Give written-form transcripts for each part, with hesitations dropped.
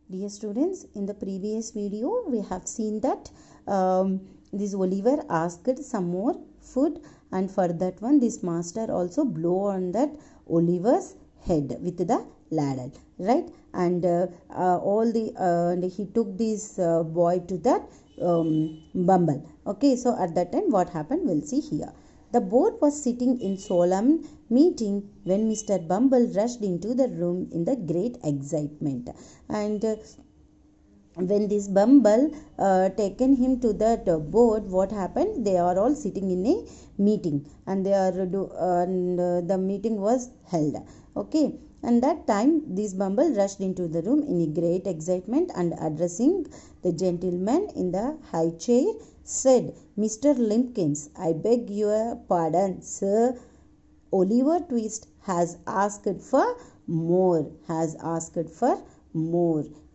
Dear students, in the previous video we have seen that this Oliver asked some more food, and for that one this master also blow on that Oliver's head with the ladle, right? And and he took this boy to that Bumble. Okay, so at that time what happened we'll see here. The board was sitting in solemn meeting when Mr. Bumble rushed into the room in the great excitement. And when this Bumble taken him to that board, what happened? They are all sitting in a meeting, and the meeting was held. Okay, and that time this Bumble rushed into the room in a great excitement and addressing the gentleman in the high chair said, Mr. Limpkins, I beg your pardon, sir. Oliver Twist has asked for more,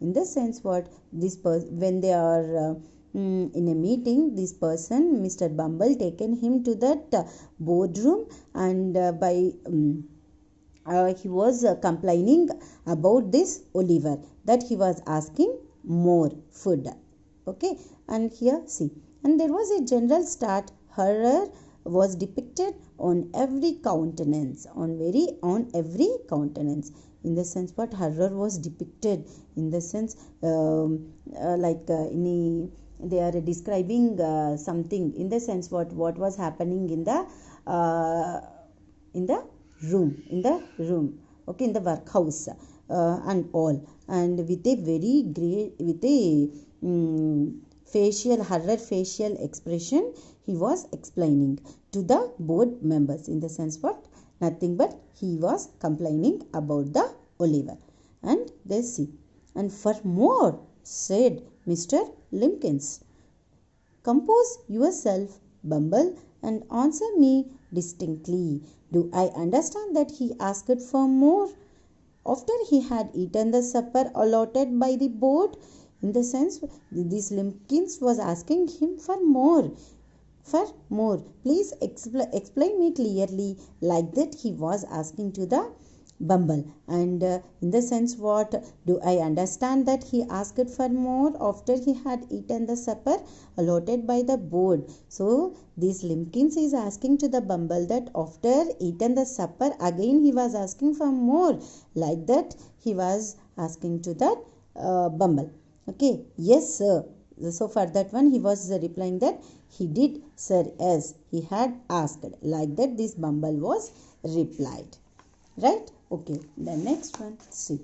in the sense what this when they are in a meeting, this person Mr. Bumble taken him to that boardroom, and he was complaining about this Oliver, that he was asking more food. Okay, and here see, and there was a general start. Horror was depicted on every countenance, on every countenance, in the sense what horror was depicted, in the sense they are describing something, in the sense what was happening in the room, okay, in the workhouse, and all, and with a very great, with a horror facial expression, he was explaining to the board members, in the sense what nothing but he was complaining about the Oliver. And they see, and for more, said Mr. Limpkins, compose yourself, Bumble, and answer me distinctly. Do I understand that he asked for more after he had eaten the supper allotted by the board? In the sense, this Limpkins was asking him for more. Please explain me clearly, like that he was asking to the Bumble. And in the sense what, do I understand that he asked for more after he had eaten the supper allotted by the board? So this Limpkins is asking to the Bumble that after eaten the supper again he was asking for more, like that he was asking to that Bumble. Okay, yes sir. So for that one he was replying that he did sir, yes, he had asked, like that this Bumble was replied, right? Okay, the next one, see,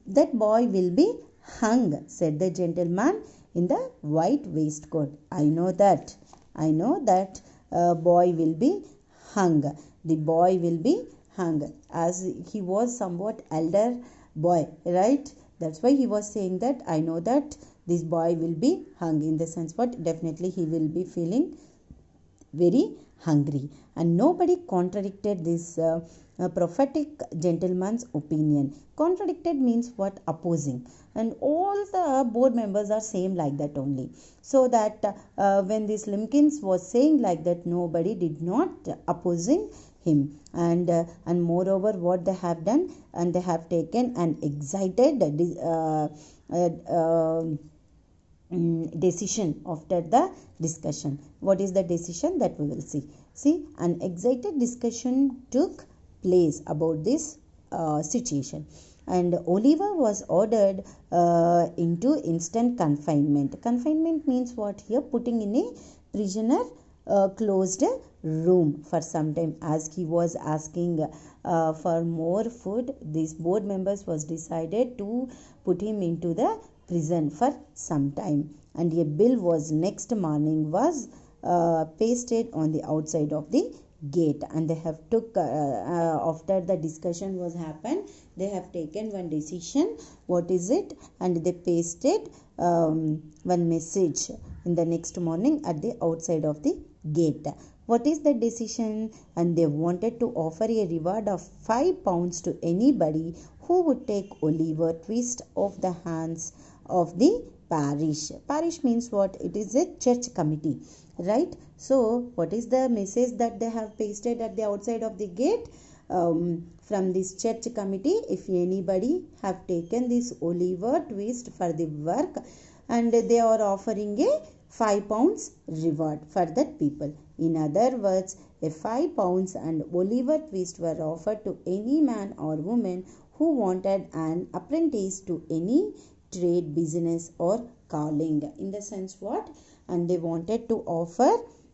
that boy will be hung, said the gentleman in the white waistcoat. I know that boy will be hung. The boy will be hung, as he was somewhat elder boy, right? That's why he was saying that I know that this boy will be hung, in the sense what, definitely he will be feeling very hungry. And nobody contradicted this prophetic gentleman's opinion. Contradicted means what? Opposing. And all the board members are same like that only. So that when this Limpkins was saying like that, nobody did not opposing him. And moreover what they have done, and they have taken an excited decision after the discussion. What is the decision? That we will see. See, an excited discussion took place about this situation, and Oliver was ordered into instant confinement. Confinement means what here? Putting in a prisoner closed room for some time, as he was asking for more food. These board members was decided to put him into the prison for some time, and a bill was next morning was pasted on the outside of the gate. And they have took after the discussion was happened, they have taken one decision. What is it? And they pasted one message in the next morning at the outside of the gate. What is the decision? And they wanted to offer a reward of £5 to anybody who would take Oliver Twist off the hands of the parish. Parish means what? It is a church committee, right? So what is the message that they have pasted at the outside of the gate? from this church committee, if anybody have taken this Oliver Twist for the work, and they are offering a £5 reward for that people. In other words, a £5 and Oliver Twist were offered to any man or woman who wanted an apprentice to any trade, business or calling. In the sense what? And they wanted to offer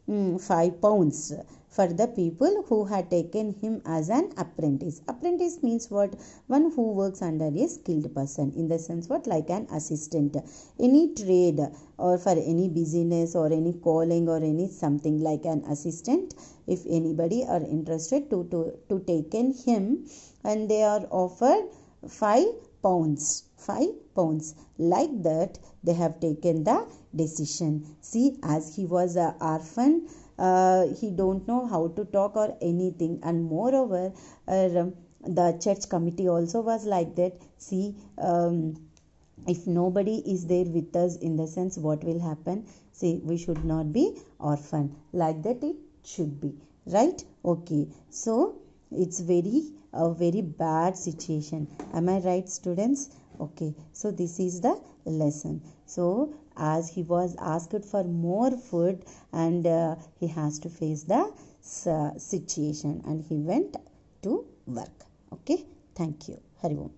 £5 for the people who had taken him as an apprentice. Apprentice means what? One who works under a skilled person. In the sense what? Like an assistant. Any trade or for any business or any calling or any something, like an assistant. If anybody are interested to taken him, and they are offered £5. £5. Like that, they have taken the decision. See, as he was an orphan, he don't know how to talk or anything, and moreover, the church committee also was like that. See, if nobody is there with us, in the sense what will happen? See, we should not be orphan. Like that it should be, right? Okay, so it's a very bad situation. Am I right, students? Okay, so this is the lesson. So as he was asked for more food, and he has to face the situation, and he went to work. Okay, thank you. Hari Om.